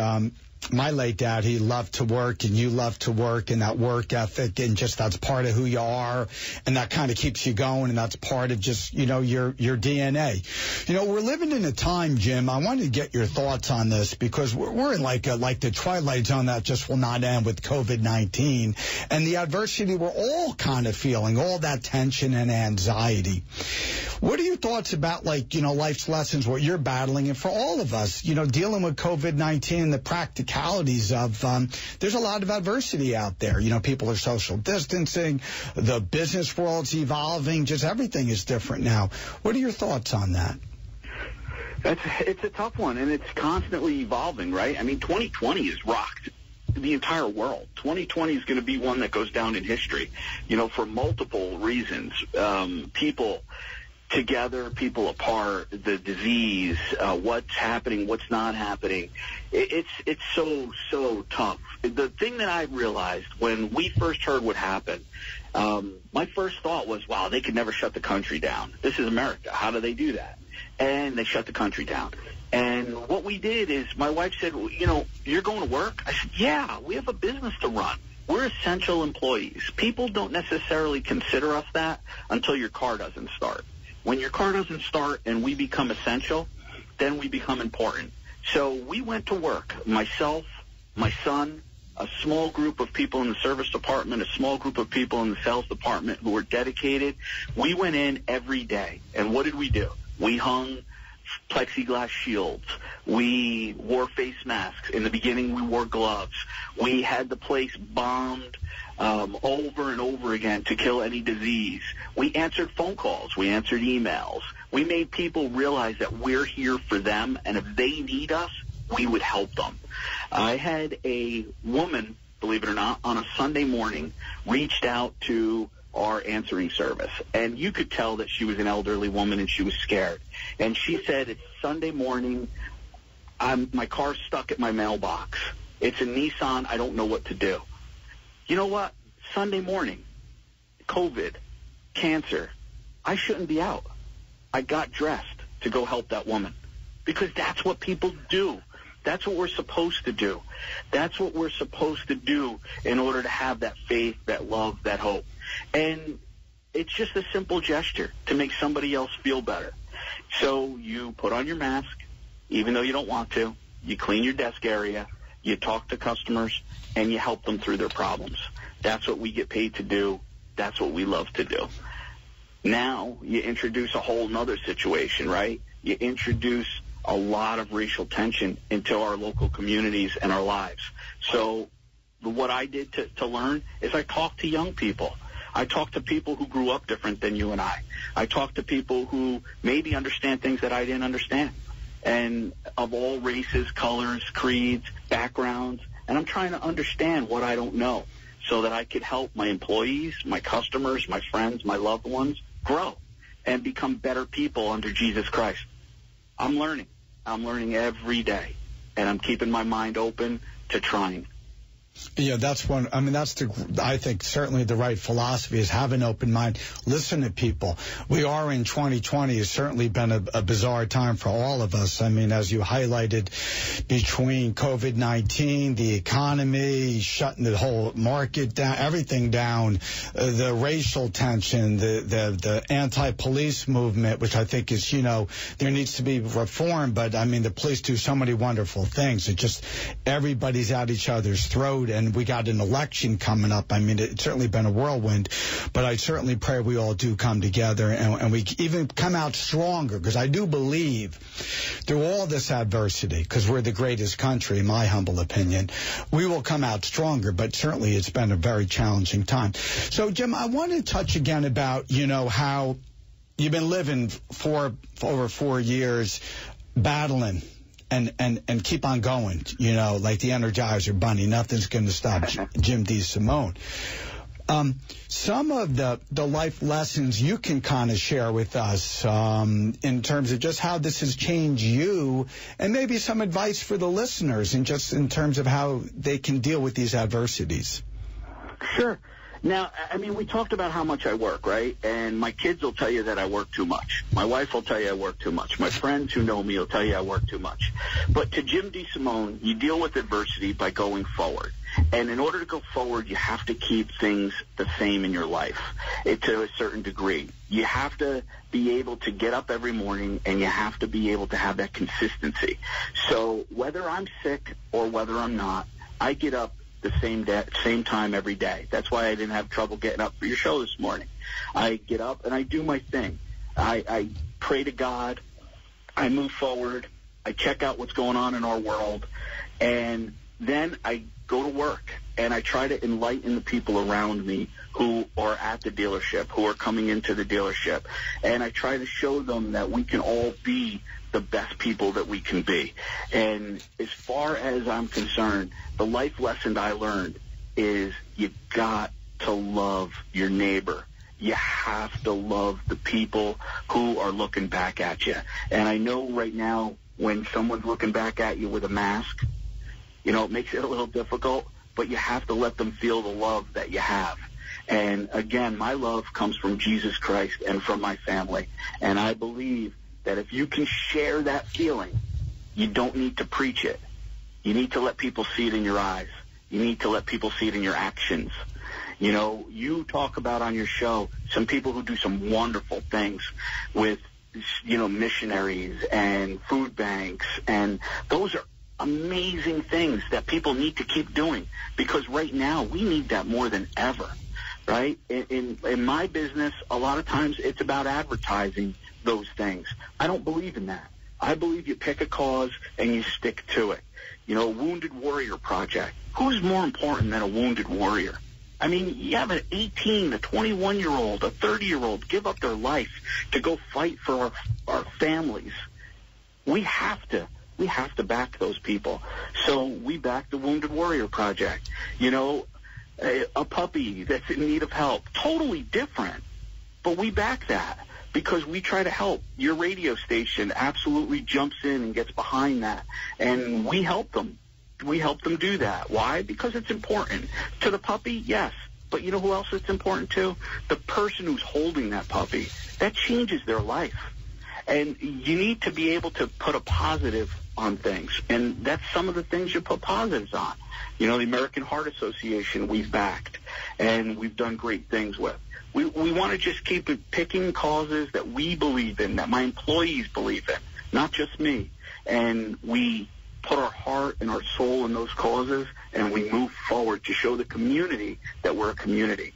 my late dad. He loved to work, and you love to work, and that work ethic, and just that's part of who you are, and that kind of keeps you going, and that's part of just, your DNA. We're living in a time, Jim, I wanted to get your thoughts on this, because we're in like the twilight zone that just will not end with COVID-19, and the adversity we're all kind of feeling, all that tension and anxiety. What are your thoughts about, life's lessons, what you're battling, and for all of us, dealing with COVID-19 and the practicalities of, there's a lot of adversity out there. People are social distancing, the business world's evolving, just everything is different now. What are your thoughts on that? It's a tough one, and it's constantly evolving, right? I mean, 2020 has rocked the entire world. 2020 is going to be one that goes down in history, for multiple reasons. People together, people apart, the disease, what's happening, what's not happening. It's so tough. The thing that I realized when we first heard what happened, my first thought was, wow, they could never shut the country down. This is America. How do they do that? And they shut the country down. And what we did is my wife said, you're going to work? I said, yeah, we have a business to run. We're essential employees. People don't necessarily consider us that until your car doesn't start. When your car doesn't start and we become essential, then we become important. So we went to work, myself, my son, a small group of people in the service department, a small group of people in the sales department who were dedicated. We went in every day. And what did we do? We hung plexiglass shields. We wore face masks. In the beginning, we wore gloves. We had the place bombed over and over again to kill any disease. We answered phone calls. We answered emails. We made people realize that we're here for them, and if they need us, we would help them. I had a woman, believe it or not, on a Sunday morning, reached out to our answering service, and you could tell that she was an elderly woman and she was scared. And she said, it's Sunday morning, my car's stuck at my mailbox. It's a Nissan, I don't know what to do. You know what? Sunday morning, COVID, cancer, I shouldn't be out. I got dressed to go help that woman because that's what people do. That's what we're supposed to do. That's what we're supposed to do in order to have that faith, that love, that hope. And it's just a simple gesture to make somebody else feel better. So you put on your mask, even though you don't want to. You clean your desk area. You talk to customers, and you help them through their problems. That's what we get paid to do. That's what we love to do. Now you introduce a whole nother situation, right? You introduce a lot of racial tension into our local communities and our lives. So what I did to learn is I talked to young people. I talked to people who grew up different than you and I. I talked to people who maybe understand things that I didn't understand, and of all races, colors, creeds, backgrounds, and I'm trying to understand what I don't know so that I could help my employees, my customers, my friends, my loved ones grow and become better people under Jesus Christ. I'm learning. I'm learning every day, and I'm keeping my mind open to trying. Yeah, that's one. I mean, I think certainly the right philosophy is have an open mind. Listen to people. We are in 2020. It's certainly been a bizarre time for all of us. I mean, as you highlighted, between COVID-19, the economy, shutting the whole market down, everything down, the racial tension, the anti-police movement, which I think is, there needs to be reform. But, I mean, the police do so many wonderful things. It just everybody's at each other's throat. And we got an election coming up. I mean, it's certainly been a whirlwind, but I certainly pray we all do come together and we even come out stronger, because I do believe through all this adversity, because we're the greatest country, in my humble opinion, we will come out stronger, but certainly it's been a very challenging time. So, Jim, I want to touch again about, how you've been living for over 4 years, battling and keep on going, like the Energizer Bunny. Nothing's going to stop Jim DeSimone. Some of the life lessons you can kind of share with us in terms of just how this has changed you, and maybe some advice for the listeners, and just in terms of how they can deal with these adversities. Sure. Now, I mean, we talked about how much I work, right? And my kids will tell you that I work too much. My wife will tell you I work too much. My friends who know me will tell you I work too much. But to Jim DeSimone, you deal with adversity by going forward. And in order to go forward, you have to keep things the same in your life to a certain degree. You have to be able to get up every morning, and you have to be able to have that consistency. So whether I'm sick or whether I'm not, I get up the same time every day. That's why I didn't have trouble getting up for your show this morning. I get up and I do my thing. I pray to God. I move forward. I check out what's going on in our world. And then I go to work, and I try to enlighten the people around me who are at the dealership, who are coming into the dealership. And I try to show them that we can all be the best people that we can be. And as far as I'm concerned, the life lesson I learned is you got to love your neighbor. You have to love the people who are looking back at you. And I know right now when someone's looking back at you with a mask, you know, it makes it a little difficult, but you have to let them feel the love that you have. And again, my love comes from Jesus Christ and from my family. And I believe that if you can share that feeling, you don't need to preach it. You need to let people see it in your eyes. You need to let people see it in your actions. You know, you talk about on your show some people who do some wonderful things with, you know, missionaries and food banks, and those are amazing things that people need to keep doing, because right now we need that more than ever, right? In my business, a lot of times it's about advertising those things. I don't believe in that. I believe you pick a cause and you stick to it. You know, Wounded Warrior Project. Who's more important than a wounded warrior? I mean, you have an 18, a 21-year-old, a 30-year-old give up their life to go fight for our families. We have to back those people. So we back the Wounded Warrior Project. You know, a puppy that's in need of help. Totally different. But we back that because we try to help. Your radio station absolutely jumps in and gets behind that. And we help them. We help them do that. Why? Because it's important. To the puppy, yes. But you know who else it's important to? The person who's holding that puppy. That changes their life. And you need to be able to put a positive on things. And that's some of the things you put positives on. You know, the American Heart Association we've backed, and we've done great things with. We want to just keep picking causes that we believe in, that my employees believe in, not just me. And we put our heart and our soul in those causes, and we move forward to show the community that we're a community.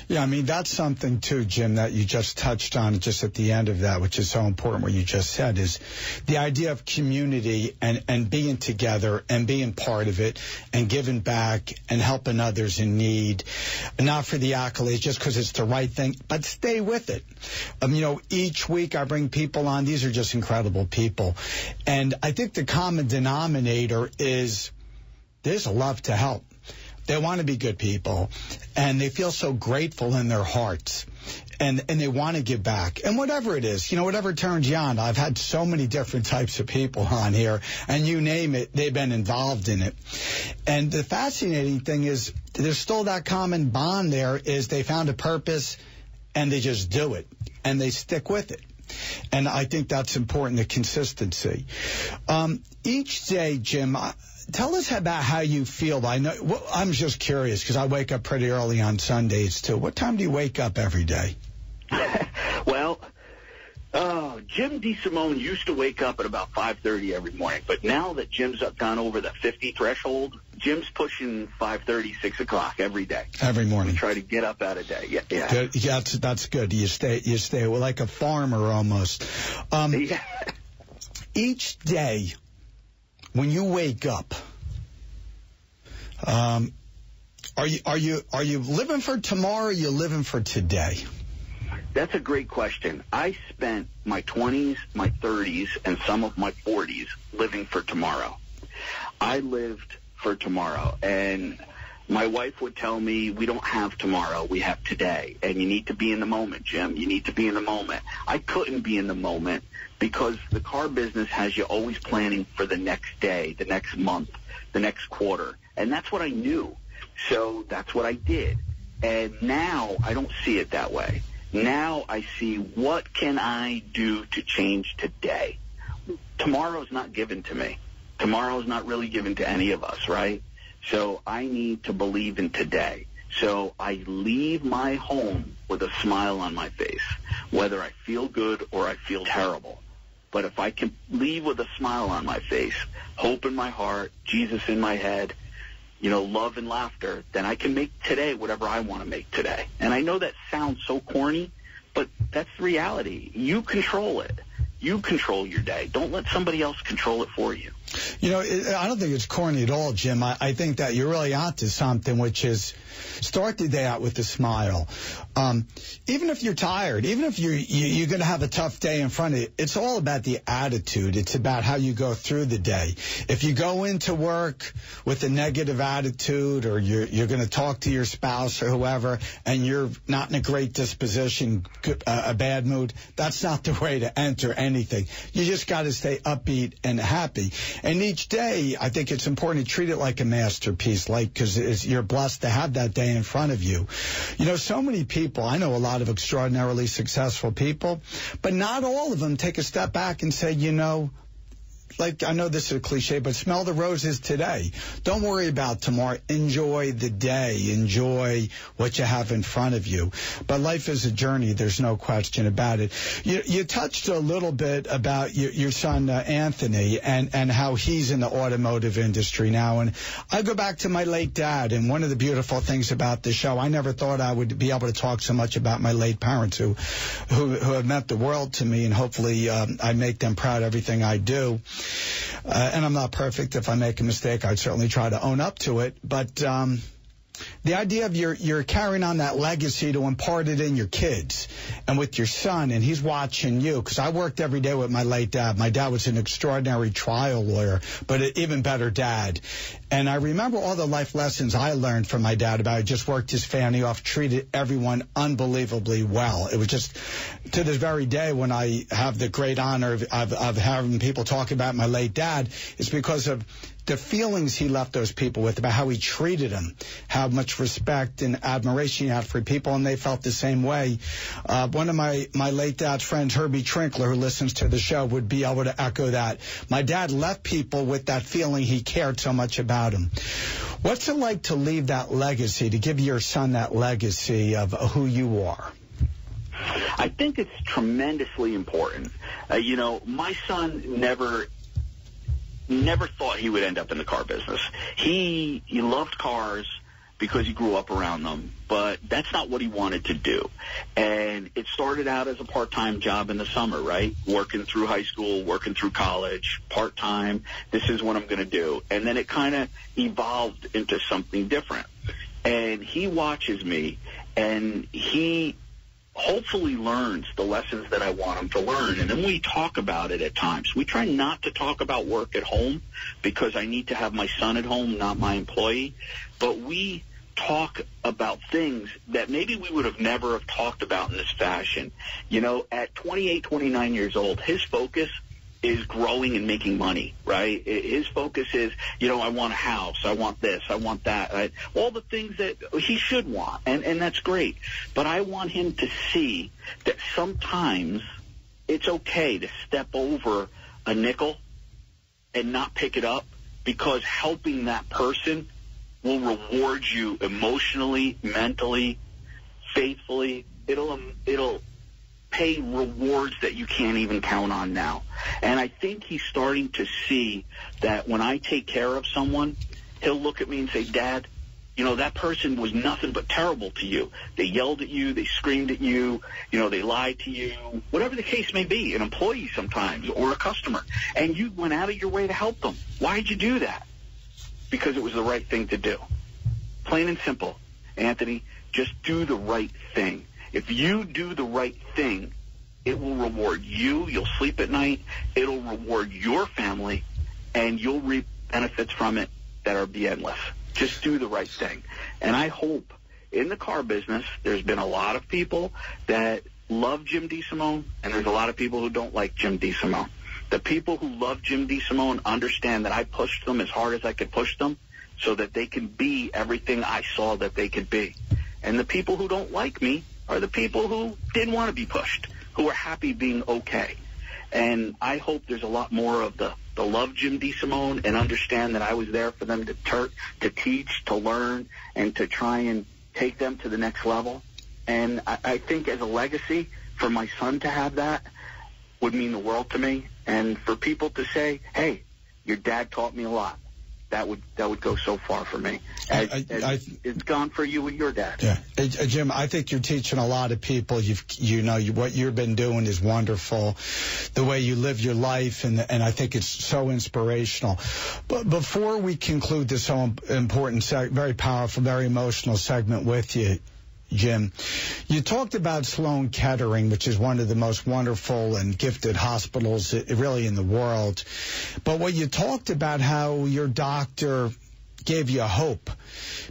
Yeah, I mean, that's something, too, Jim, that you just touched on just at the end of that, which is so important what you just said, is the idea of community and being together and being part of it and giving back and helping others in need, not for the accolades, just because it's the right thing, but stay with it. You know, each week I bring people on. These are just incredible people. And I think the common denominator is there's a love to help. They want to be good people, and they feel so grateful in their hearts, and they want to give back. And whatever it is, you know, whatever turns you on. I've had so many different types of people on here, and you name it, they've been involved in it. And the fascinating thing is there's still that common bond there, is they found a purpose, and they just do it, and they stick with it. And I think that's important, the consistency. Each day, Jim, tell us about how you feel. I know, I'm just curious because I wake up pretty early on Sundays, too. What time do you wake up every day? Well, Jim DeSimone used to wake up at about 5:30 every morning, but now that Jim's gone over the 50 threshold, Jim's pushing 5:30, 6 o'clock every day. Every morning. We try to get up out of day. Yeah. Good. Yeah, that's good. You stay well, like a farmer almost. Yeah. Each day, when you wake up, are you living for tomorrow, or are you living for today? That's a great question. I spent my 20s, my 30s, and some of my 40s living for tomorrow. I lived for tomorrow, and My wife would tell me, we don't have tomorrow, we have today. And you need to be in the moment, Jim. You need to be in the moment. I couldn't be in the moment because the car business has you always planning for the next day, the next month, the next quarter. And that's what I knew. So that's what I did. And now I don't see it that way. Now I see, what can I do to change today? Tomorrow's not given to me. Tomorrow's not really given to any of us, right? So I need to believe in today. So I leave my home with a smile on my face, whether I feel good or I feel terrible. But if I can leave with a smile on my face, hope in my heart, Jesus in my head, love and laughter, then I can make today whatever I want to make today. And I know that sounds so corny, but that's the reality. You control it. You control your day. Don't let somebody else control it for you. I don't think it's corny at all, Jim. I think that you're really onto something, which is start the day out with a smile. Even if you're tired, even if you're going to have a tough day in front of you, it's all about the attitude. It's about how you go through the day. If you go into work with a negative attitude, or you're going to talk to your spouse or whoever, and you're not in a great disposition, a bad mood, that's not the way to enter anything. You just got to stay upbeat and happy. And each day, I think it's important to treat it like a masterpiece, because you're blessed to have that day in front of you. So many people, I know a lot of extraordinarily successful people, but not all of them take a step back and say, I know this is a cliche, but smell the roses today. Don't worry about tomorrow. Enjoy the day. Enjoy what you have in front of you. But life is a journey. There's no question about it. You touched a little bit about your son, Anthony, and how he's in the automotive industry now. And I go back to my late dad, and one of the beautiful things about the show, I never thought I would be able to talk so much about my late parents who have meant the world to me, and hopefully I make them proud of everything I do. And I'm not perfect. If I make a mistake, I'd certainly try to own up to it. But the idea of you're carrying on that legacy to impart it in your kids and with your son, and he's watching you. Because I worked every day with my late dad. My dad was an extraordinary trial lawyer, but an even better dad. And I remember all the life lessons I learned from my dad about just worked his family off, treated everyone unbelievably well. It was just to this very day when I have the great honor of having people talk about my late dad, it's because of the feelings he left those people with, about how he treated them, how much respect and admiration he had for people, and they felt the same way. One of my late dad's friends, Herbie Trinkler, who listens to the show, would be able to echo that. My dad left people with that feeling he cared so much about him. What's it like to leave that legacy, to give your son that legacy of who you are? I think it's tremendously important. My son never thought he would end up in the car business. He loved cars because he grew up around them, but that's not what he wanted to do. And it started out as a part-time job in the summer, right? Working through high school, working through college, part-time. This is what I'm going to do. And then it kind of evolved into something different. And he watches me, and he hopefully learns the lessons that I want him to learn. And then we talk about it at times. We try not to talk about work at home because I need to have my son at home, not my employee. But we talk about things that maybe we would have never have talked about in this fashion. At 28, 29 years old, his focus is growing and making money, right? His focus is, I want a house, I want this, I want that, right? All the things that he should want, and that's great. But I want him to see that sometimes it's okay to step over a nickel and not pick it up, because helping that person will reward you emotionally, mentally, faithfully. It'll pay rewards that you can't even count on now. And I think he's starting to see that when I take care of someone, he'll look at me and say, Dad, that person was nothing but terrible to you. They yelled at you, they screamed at you, they lied to you, whatever the case may be, an employee sometimes or a customer. And you went out of your way to help them. Why'd you do that? Because it was the right thing to do. Plain and simple. Anthony, just do the right thing. If you do the right thing, it will reward you. You'll sleep at night. It'll reward your family, and you'll reap benefits from it that are be endless. Just do the right thing. And I hope in the car business, there's been a lot of people that love Jim DeSimone, and there's a lot of people who don't like Jim DeSimone. The people who love Jim DeSimone understand that I pushed them as hard as I could push them so that they can be everything I saw that they could be. And the people who don't like me are the people who didn't want to be pushed, who are happy being okay. And I hope there's a lot more of the love Jim DeSimone and understand that I was there for them to teach, to learn, and to try and take them to the next level. And I think as a legacy, for my son to have that would mean the world to me. And for people to say, hey, your dad taught me a lot, that would go so far for me. It's gone for you and your dad. Yeah, Jim, I think you're teaching a lot of people. What you've been doing is wonderful. The way you live your life, and I think it's so inspirational. But before we conclude this so important, very powerful, very emotional segment with you, Jim, you talked about Sloan Kettering, which is one of the most wonderful and gifted hospitals really in the world. But what you talked about how your doctor gave you hope,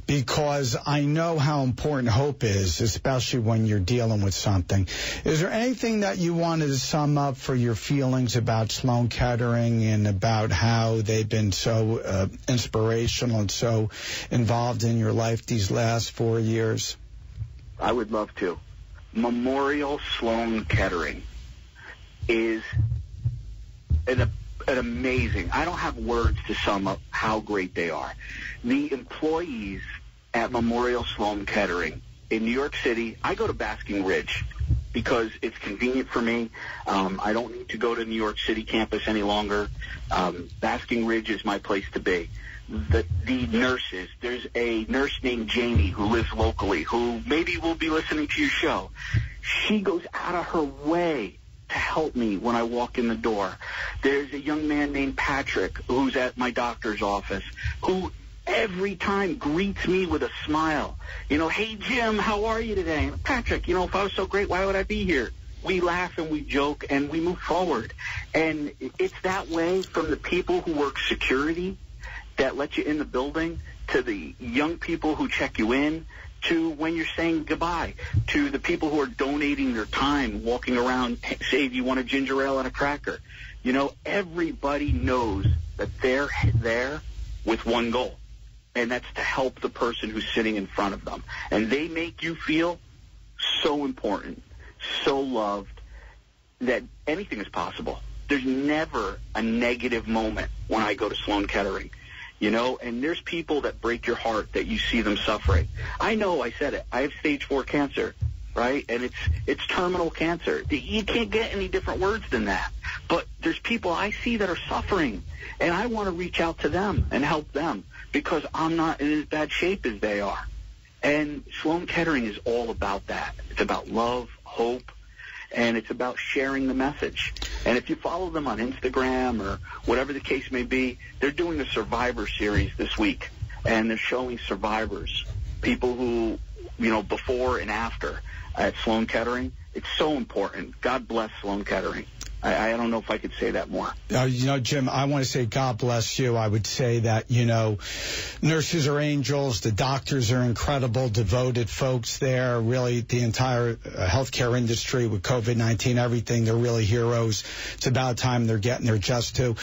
because I know how important hope is, especially when you're dealing with something. Is there anything that you wanted to sum up for your feelings about Sloan Kettering and about how they've been so inspirational and so involved in your life these last 4 years? I would love to. Memorial Sloan Kettering is an amazing, I don't have words to sum up how great they are. The employees at Memorial Sloan Kettering in New York City, I go to Basking Ridge because it's convenient for me. I don't need to go to New York City campus any longer. Basking Ridge is my place to be. The nurses, there's a nurse named Jamie who lives locally who maybe will be listening to your show. She goes out of her way to help me when I walk in the door. There's a young man named Patrick who's at my doctor's office who every time greets me with a smile. Hey, Jim, how are you today? Patrick, if I was so great, why would I be here? We laugh and we joke and we move forward. And it's that way from the people who work security that let you in the building, to the young people who check you in, to when you're saying goodbye, to the people who are donating their time, walking around, say if you want a ginger ale and a cracker. Everybody knows that they're there with one goal, and that's to help the person who's sitting in front of them. And they make you feel so important, so loved, that anything is possible. There's never a negative moment when I go to Sloan Kettering. And there's people that break your heart that you see them suffering. I know, I said it. I have stage 4 cancer, right? And it's terminal cancer. You can't get any different words than that. But there's people I see that are suffering, and I want to reach out to them and help them because I'm not in as bad shape as they are. And Sloan Kettering is all about that. It's about love, hope, and it's about sharing the message. And if you follow them on Instagram or whatever the case may be, they're doing a Survivor series this week, and they're showing survivors, people who, before and after at Sloan Kettering. It's so important. God bless Sloan Kettering. I don't know if I could say that more. Jim, I want to say God bless you. I would say that, nurses are angels. The doctors are incredible, devoted folks there. Really, the entire healthcare industry with COVID-19, everything, they're really heroes. It's about time they're getting their just due.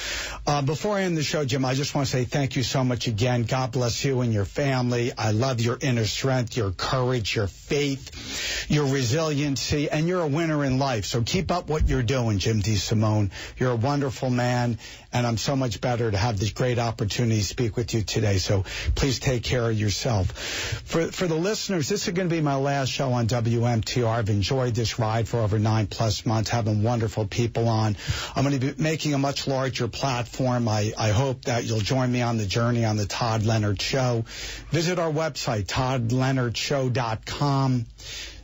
Before I end the show, Jim, I just want to say thank you so much again. God bless you and your family. I love your inner strength, your courage, your faith, your resiliency, and you're a winner in life. So keep up what you're doing, Jim DeSimone. You're a wonderful man, and I'm so much better to have this great opportunity to speak with you today. So please take care of yourself. For the listeners, this is going to be my last show on WMTR. I've enjoyed this ride for over 9+ months, having wonderful people on. I'm going to be making a much larger platform. I hope that you'll join me on the journey on the Todd Leonard Show. Visit our website, toddleonardshow.com.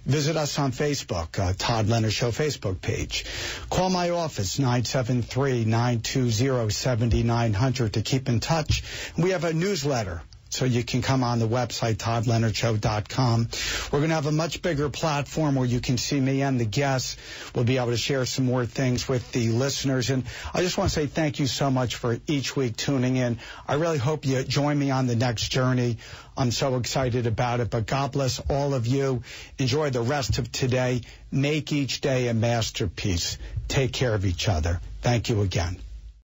Visit us on Facebook, Todd Leonard Show Facebook page. Call my office, 973-920-7900 to keep in touch. We have a newsletter So you can come on the website, toddleonardshow.com. We're going to have a much bigger platform where you can see me and the guests. We'll be able to share some more things with the listeners. And I just want to say thank you so much for each week tuning in. I really hope you join me on the next journey. I'm so excited about it. But God bless all of you. Enjoy the rest of today. Make each day a masterpiece. Take care of each other. Thank you again.